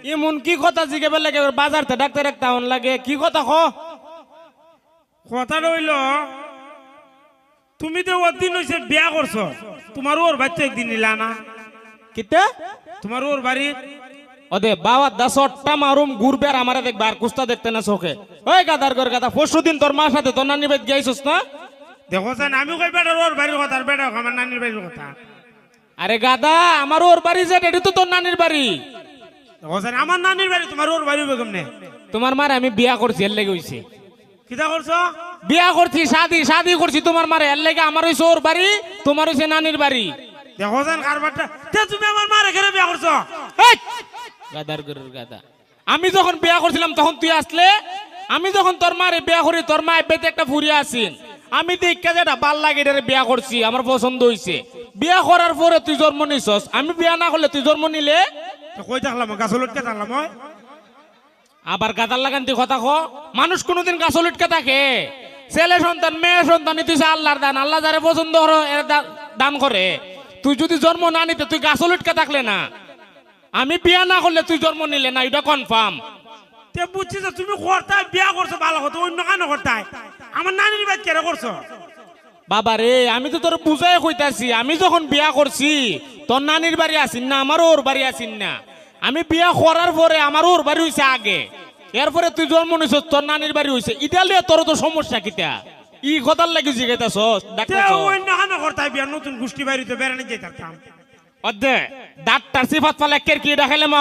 এমন কি কথা জিজ্ঞেস লাগে বাজারতে ডাক্তার একটা লাগে কি কথা ক কথা রইল তুমি তো ওর দিন হয়েছে বিয়া করছো তোমার ওর বাচ্চা একদিন নিলা না কিতে তোমার ওর বাড়ি ওদে বাবা দাসটা মারুম ঘুরবে আর আমারে দেখবে আর কুস্তা দেখতে না চোখে ওই গাদার ঘর গাদা পরশুদিন তোর মার সাথে তোর নানি বাইত গেছিস না দেখো স্যার আমি কই বেটার ওর বাড়ির কথা আর বেটা আমার নানির বাড়ির কথা আরে গাদা আমার ওর বাড়ি যে এটা তো তোর নানির বাড়ি দেখো স্যার আমার নানির বাড়ি তোমার ওর বাড়ি বেগম নে তোমার মারে আমি বিয়া করছি এর লেগে হইছে কিটা করছো বিয়া করছি শাদি করছি তোমার মারে এর লেগে আমার হইছে ওর বাড়ি তোমার হইছে নানির বাড়ি দেখো স্যার কারবারটা তুমি আমার মার এখানে বিয়া করছো এই! গাদার গরুর গাদা আমি যখন বিয়া করছিলাম তখন তুই আসলে আমি যখন তোর মারে বিয়া করি তোর মা বেতে একটা ফুরিয়া আসিন আমি দেখে যেটা ভাল লাগে এটা বিয়া করছি আমার পছন্দ হইছে বিয়া করার পরে তুই জন্ম নিছস আমি বিয়া না করলে তুই জন্ম নিলে কই থাকলাম গাছ লটকে থাকলাম ওই আবার গাদার লাগান তুই কথা ক মানুষ কোনোদিন গাছ লটকে থাকে ছেলে সন্তান মেয়ে সন্তান তুই আল্লাহর দান আল্লাহ যারে পছন্দ করো দান করে তুই যদি জন্ম না নিতে তুই গাছ লটকে থাকলে না আমি বিয়া না করলে তুই জন্ম নিলে না এটা কনফার্ম তে বুঝছি যে তুমি করতাই বিয়া করছো ভালো কথা অন্য কেন করতাই আমার নানির বাড়ি কেন করছো বাবা রে আমি তো তোর বুঝাই কইতাছি আমি যখন বিয়া করছি তোর নানির বাড়ি আসিন না আমারও ওর বাড়ি আসিন না আমি বিয়া করার পরে আমারও ওর বাড়ি হইছে আগে এরপরে তুই জন্ম নিছ তোর নানির বাড়ি হইছে ইটালিয়া তোর তো সমস্যা কিটা ই কথার লাগি জিগাইতাছস ডাক্তার অন্য কেন করতাই বিয়া নতুন গোষ্ঠী বাড়িতে বেড়ানো যেতাম অদে ডাক্তার সিফাত ফালে কের কি দেখাইলে মা